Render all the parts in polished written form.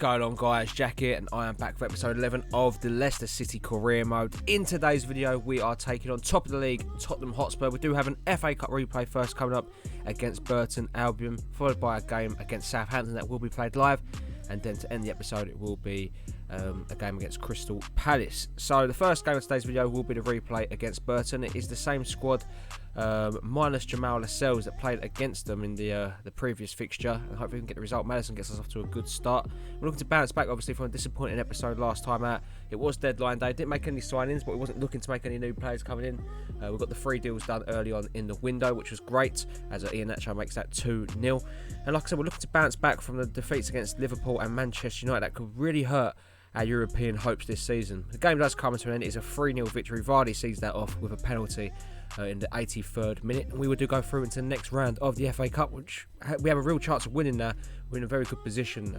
going on, guys? Jack here, and I am back for episode 11 of the Leicester City career mode. In today's video, we are taking on top of the league, Tottenham Hotspur. We do have an FA Cup replay first coming up against Burton Albion, followed by a game against Southampton that will be played live. And then to end the episode, it will be a game against Crystal Palace. So the first game of today's video will be the replay against Burton. It is the same squad minus Jamal Lascelles that played against them in the previous fixture, and hopefully we can get the result. Madison gets us off to a good start. We're looking to bounce back, obviously, from a disappointing episode last time out. It was deadline day, didn't make any signings, but we wasn't looking to make any new players coming in. We got the 3 deals done early on in the window, which was great, as Ian Nacho makes that 2-0. And like I said, we're looking to bounce back from the defeats against Liverpool and Manchester United that could really hurt our European hopes this season. The game does come to an end. It is a 3-0 victory. Vardy sees that off with a penalty in the 83rd minute, and we do go through into the next round of the FA Cup, which we have a real chance of winning now. We're in a very good position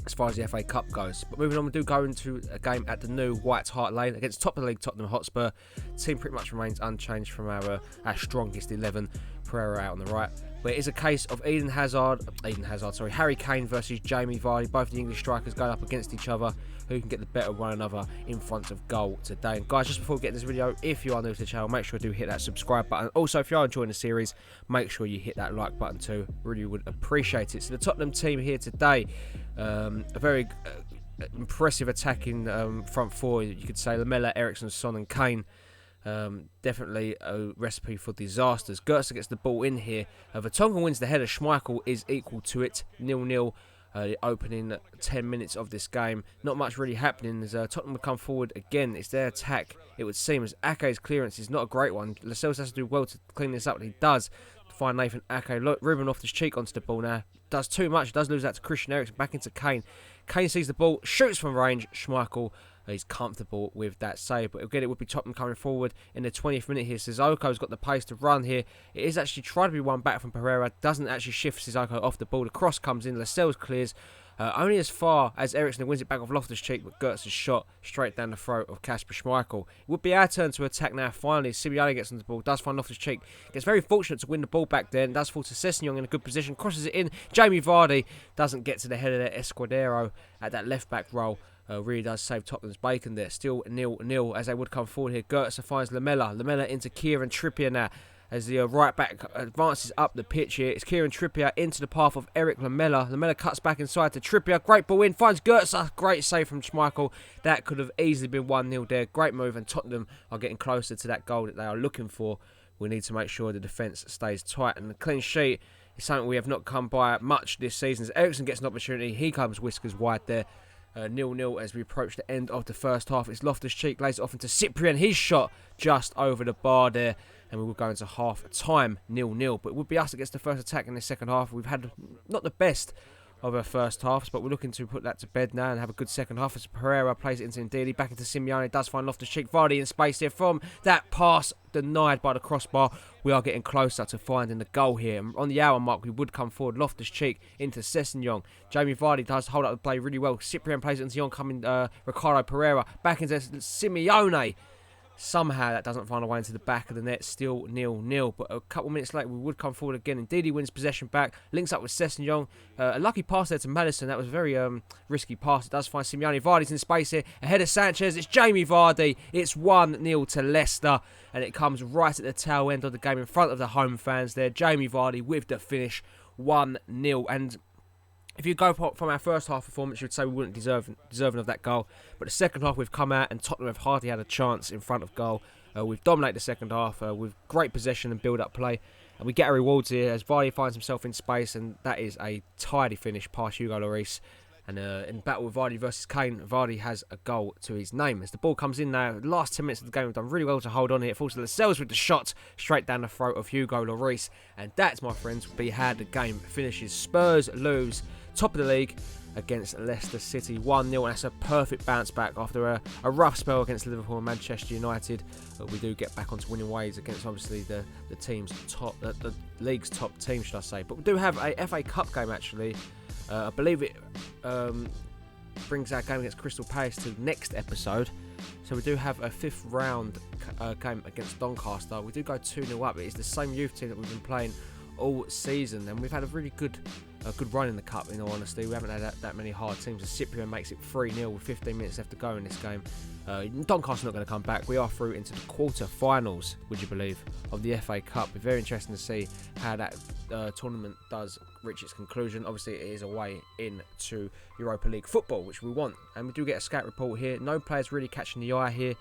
as far as the FA Cup goes. But moving on, we do go into a game at the new White Hart Lane against top of the league Tottenham Hotspur. The team pretty much remains unchanged from our strongest 11. Pereira out on the right. But it is a case of Harry Kane versus Jamie Vardy, both the English strikers going up against each other. Who can get the better of one another in front of goal today. And guys, just before we get this video, if you are new to the channel, make sure you do hit that subscribe button. Also, if you are enjoying the series, make sure you hit that like button too. Really would appreciate it. So the Tottenham team here today, a very impressive attacking front four, you could say. Lamela, Eriksson, Son and Kane. Definitely a recipe for disasters. Goetze gets the ball in here. Vertonghen wins the header. Schmeichel is equal to it. 0-0. The opening 10 minutes of this game. Not much really happening as Tottenham would come forward again. It's their attack, it would seem, as Ake's clearance is not a great one. Lascelles has to do well to clean this up, and he does. To find Nathan Ake. Look, Ruben off his cheek onto the ball now. Does too much. He does lose that to Christian Eriksen. Back into Kane. Kane sees the ball, shoots from range. Schmeichel, he's comfortable with that save. But again, it would be Tottenham coming forward in the 20th minute here. Sissoko's got the pace to run here. It is actually trying to be one back from Pereira. Doesn't actually shift Sissoko off the ball. The cross comes in. Lascelles clears. Only as far as Eriksen wins it back off Loftus-Cheek, but Goetz's shot straight down the throat of Kasper Schmeichel. It would be our turn to attack now. Finally, Simeone gets on the ball, does find Loftus-Cheek, gets very fortunate to win the ball back then, does fall to Sessegnon in a good position, crosses it in. Jamie Vardy doesn't get to the head of their Escudero at that left-back role. Really does save Tottenham's bacon there. Still 0-0 as they would come forward here. Goetze finds Lamela. Lamela into Kieran Trippier now. As the right back advances up the pitch here, it's Kieran Trippier into the path of Eric Lamela. Lamela cuts back inside to Trippier. Great ball in, finds Goetze. Great save from Schmeichel. That could have easily been 1-0 there. Great move, and Tottenham are getting closer to that goal that they are looking for. We need to make sure the defence stays tight, and the clean sheet is something we have not come by much this season. As Eriksen gets an opportunity, he comes whiskers wide there. 0-0 as we approach the end of the first half. It's Loftus-Cheek, lays it off into Cyprian. His shot just over the bar there. And we will go into half time 0-0. But it would be us against the first attack in the second half. We've had not the best of our first halves, but we're looking to put that to bed now and have a good second half as Pereira plays it into Ndidi. Back into Simeone. Does find Loftus-Cheek. Vardy in space here from that pass denied by the crossbar. We are getting closer to finding the goal here. And on the hour mark, we would come forward. Loftus-Cheek into Sessegnon. Jamie Vardy does hold up the play really well. Cyprian plays it into the oncoming Ricardo Pereira. Back into Simeone. Somehow that doesn't find a way into the back of the net. Still 0-0. But a couple minutes later, we would come forward again. Ndidi wins possession back. Links up with Sessegnon. A lucky pass there to Madison. That was a very risky pass. It does find Simeone. Vardy's in space here. Ahead of Sanchez. It's Jamie Vardy. It's 1-0 to Leicester. And it comes right at the tail end of the game in front of the home fans there. Jamie Vardy with the finish. 1-0. And if you go from our first half performance, you'd say we weren't deserving of that goal. But the second half, we've come out and Tottenham have hardly had a chance in front of goal. We've dominated the second half with great possession and build-up play. And we get our rewards here as Vardy finds himself in space. And that is a tidy finish past Hugo Lloris. And in battle with Vardy versus Kane, Vardy has a goal to his name. As the ball comes in now, the last 10 minutes of the game, we've done really well to hold on here. It falls to Lascelles with the shot straight down the throat of Hugo Lloris. And that, my friends, will be how the game finishes. Spurs lose. Top of the league against Leicester City 1-0, and that's a perfect bounce back after a rough spell against Liverpool and Manchester United. But we do get back onto winning ways against obviously the team's top, the league's top team, should I say. But we do have a FA Cup game actually. I believe it brings our game against Crystal Palace to the next episode. So we do have a 5th round game against Doncaster. We do go 2-0 up. It's the same youth team that we've been playing all season, and we've had a really good a good run in the cup, in all honesty. We haven't had that many hard teams. As Cyprian makes it 3-0 with 15 minutes left to go in this game. Doncaster's not going to come back. We are through into the quarter-finals, would you believe, of the FA Cup. It's very interesting to see how that tournament does reach its conclusion. Obviously, it is a way into Europa League football, which we want. And we do get a scout report here. No players really catching the eye here.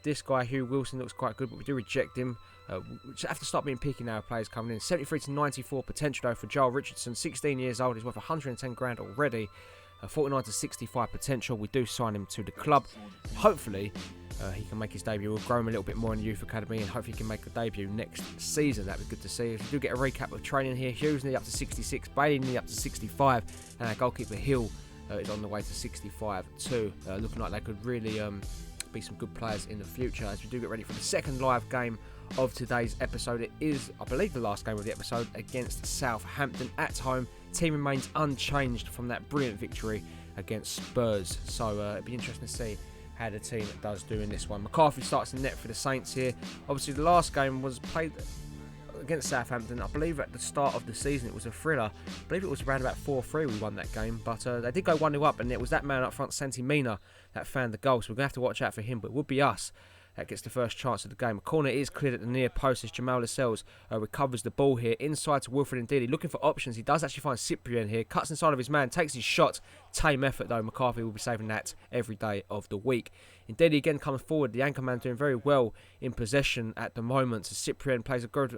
This guy, Hugh Wilson, looks quite good, but we do reject him. We just have to start being picky now, players coming in. 73 to 94 potential, though, for Joel Richardson. 16 years old. He's worth 110 grand already. 49 to 65 potential. We do sign him to the club. Hopefully, he can make his debut. We'll grow him a little bit more in the youth academy, and hopefully he can make a debut next season. That'd be good to see. If we do get a recap of training here, Hughes nearly up to 66, Bailey nearly up to 65, and our goalkeeper Hill is on the way to 65 too. Looking like they could really be some good players in the future as we do get ready for the second live game of today's episode. It is, I believe, the last game of the episode against Southampton at home. Team remains unchanged from that brilliant victory against Spurs, so it'd be interesting to see how the team does do in this one. McCarthy starts in net for the Saints here. Obviously, the last game was played against Southampton. I believe at the start of the season it was a thriller. I believe it was around about 4-3 we won that game, but they did go 1-0 up, and it was that man up front, Santi Mina, that found the goal, so we're going to have to watch out for him, but it would be us that gets the first chance of the game. A corner is cleared at the near post as Jamal Lascelles recovers the ball here. Inside to Wilfred Ndidi, looking for options. He does actually find Cyprian here. Cuts inside of his man, takes his shot. Tame effort though. McCarthy will be saving that every day of the week. Ndidi again comes forward. The anchor man doing very well in possession at the moment. So Cyprian plays a good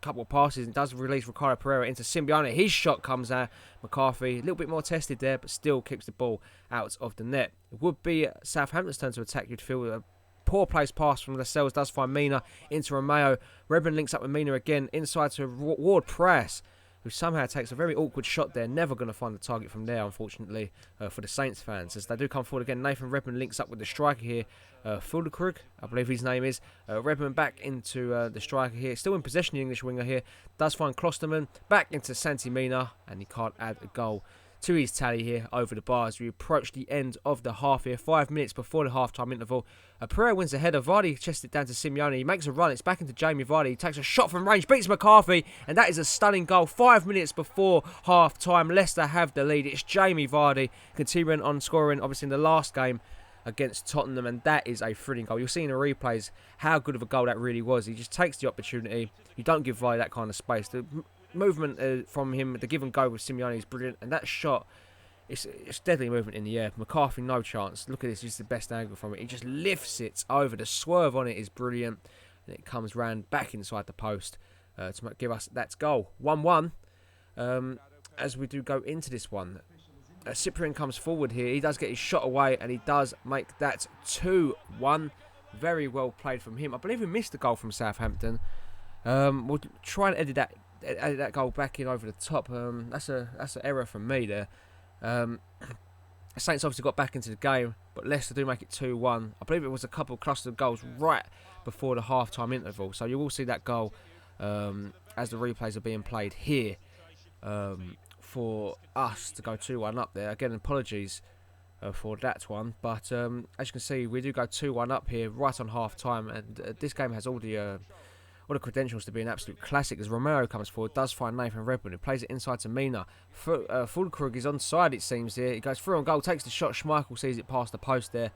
couple of passes and does release Ricardo Pereira into Simeone. His shot comes out. McCarthy a little bit more tested there, but still keeps the ball out of the net. It would be Southampton's turn to attack, you'd feel. Poor place pass from Lascelles does find Mina into Romeo. Redmond links up with Mina again inside to Ward-Prowse, who somehow takes a very awkward shot there. Never going to find the target from there, unfortunately, for the Saints fans. As they do come forward again, Nathan Redmond links up with the striker here, Fuldekrug, I believe his name is. Redmond back into the striker here. Still in possession, the English winger here. Does find Klosterman. Back into Santi Mina, and he can't add a goal to his tally here over the bar as we approach the end of the half here. 5 minutes before the half-time interval. Pereira wins the header. Vardy chests it down to Simeone. He makes a run. It's back into Jamie Vardy. He takes a shot from range, beats McCarthy, and that is a stunning goal. 5 minutes before half-time. Leicester have the lead. It's Jamie Vardy continuing on scoring, obviously, in the last game against Tottenham, and that is a thrilling goal. You'll see in the replays how good of a goal that really was. He just takes the opportunity. You don't give Vardy that kind of space. The movement from him, the give and go with Simeone is brilliant, and that shot, it's deadly movement in the air. McCarthy, no chance. Look at this, this is the best angle from it. He just lifts it over. The swerve on it is brilliant, and it comes round back inside the post to give us that goal. 1-1 as we do go into this one. Cyprian comes forward here. He does get his shot away, and he does make that 2-1. Very well played from him. I believe he missed the goal from Southampton. We'll try and edit that goal back in over the top. That's an error from me there. Saints obviously got back into the game, but Leicester do make it 2-1. I believe it was a couple of clustered goals right before the half-time interval. So you will see that goal as the replays are being played here for us to go 2-1 up there. Again, apologies for that one. But as you can see, we do go 2-1 up here right on half-time. And this game has all the credentials to be an absolute classic as Romero comes forward, does find Nathan Redmond, who plays it inside to Mina. Fulkrug is onside, it seems here. He goes through on goal, takes the shot. Schmeichel sees it past the post there.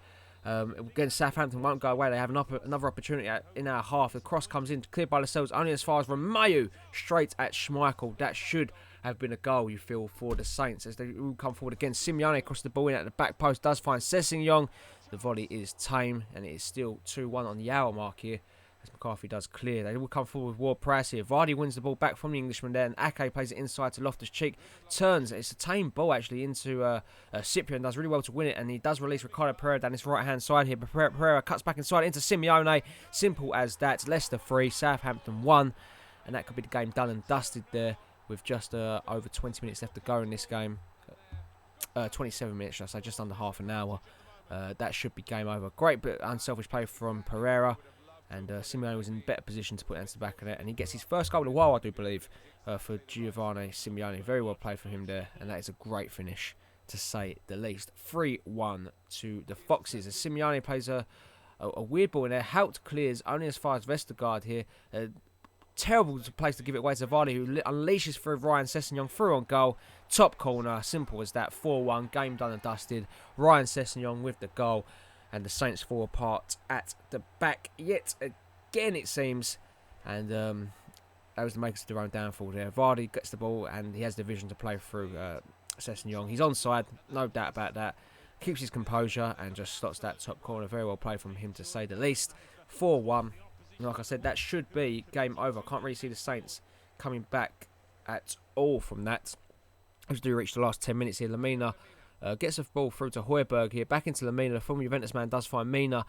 Again, Southampton won't go away. They have another opportunity in our half. The cross comes in, cleared by Lascelles, only as far as Romeo, straight at Schmeichel. That should have been a goal, you feel, for the Saints as they all come forward again. Simeone across the ball in at the back post, does find Sessegnon. The volley is tame, and it is still 2-1 on the hour mark here, as McCarthy does clear. They will come forward with Ward-Prowse here. Vardy wins the ball back from the Englishman there, and Ake plays it inside to Loftus-Cheek. Turns, it's a tame ball actually into Cyprian, does really well to win it, and he does release Ricardo Pereira down his right-hand side here. But Pereira cuts back inside into Simeone. Simple as that. Leicester 3, Southampton 1, and that could be the game done and dusted there with just over 20 minutes left to go in this game. 27 minutes, should I say, just under half an hour. That should be game over. Great bit of unselfish play from Pereira. And Simeone was in better position to put it into the back of it. And he gets his first goal in a while, I do believe, for Giovanni Simeone. Very well played for him there. And that is a great finish, to say the least. 3-1 to the Foxes. As Simeone plays a weird ball in there. Hout clears only as far as Vestergaard here. Terrible place to give it away to VARDY, who unleashes through Ryan Sessegnon through on goal. Top corner, simple as that. 4-1, game done and dusted. Ryan Sessegnon with the goal, and the Saints fall apart at the back yet again, it seems. And that was the makers of their own downfall there. VARDY gets the ball, and he has the vision to play through Sessegnon. He's onside, no doubt about that. Keeps his composure and just slots that top corner. Very well played from him, to say the least. 4-1. Like I said, that should be game over. Can't really see the Saints coming back at all from that. As we do reach the last 10 minutes here, Lamina gets the ball through to Højbjerg here. Back into Lamina. The former Juventus man does find Mina.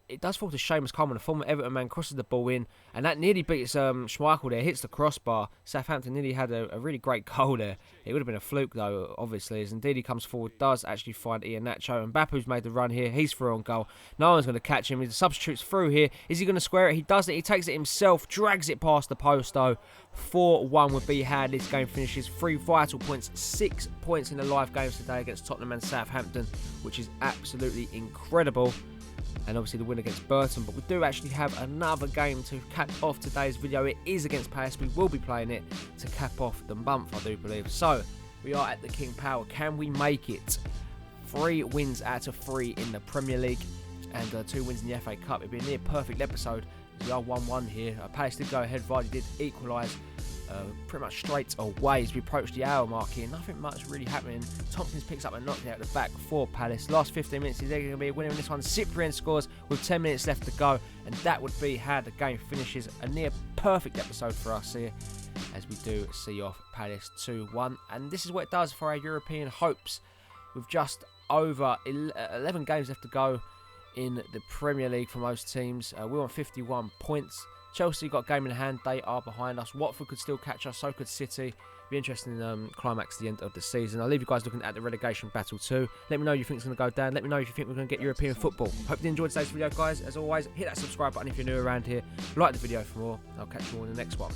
It does fall to Seamus Coleman. The former Everton man crosses the ball in, and that nearly beats Schmeichel there. Hits the crossbar. Southampton nearly had a really great goal there. It would have been a fluke, though, obviously, as indeed he comes forward, does actually find Iheanacho. And Mbappé's made the run here. He's through on goal. No one's going to catch him. He substitutes through here. Is he going to square it? He does it. He takes it himself. Drags it past the post, though. 4-1 would be how this game finishes. 3 vital points. 6 points in the live games today against Tottenham and Southampton, which is absolutely incredible. And obviously the win against Burton. But we do actually have another game to cap off today's video. It is against Palace. We will be playing it to cap off the month, I do believe. So, we are at the King Power. Can we make it? 3 wins out of 3 in the Premier League. And 2 wins in the FA Cup. It'd be a near perfect episode. We are 1-1 here. Palace did go ahead. VARDY did equalise pretty much straight away as we approach the hour mark here. Nothing much really happening. Tompkins picks up a knockout at the back for Palace. Last 15 minutes, is there going to be a winner in this one? Cyprian scores with 10 minutes left to go, and that would be how the game finishes. A near perfect episode for us here as we do see off Palace 2-1. And this is what it does for our European hopes. With just over 11 games left to go in the Premier League for most teams. We're on 51 points. Chelsea got a game in hand. They are behind us. Watford could still catch us. So could City. Be interesting in climax at the end of the season. I'll leave you guys looking at the relegation battle too. Let me know if you think it's going to go down. Let me know if you think we're going to get European football. Hope you enjoyed today's video, guys. As always, hit that subscribe button if you're new around here. Like the video for more. I'll catch you all in the next one.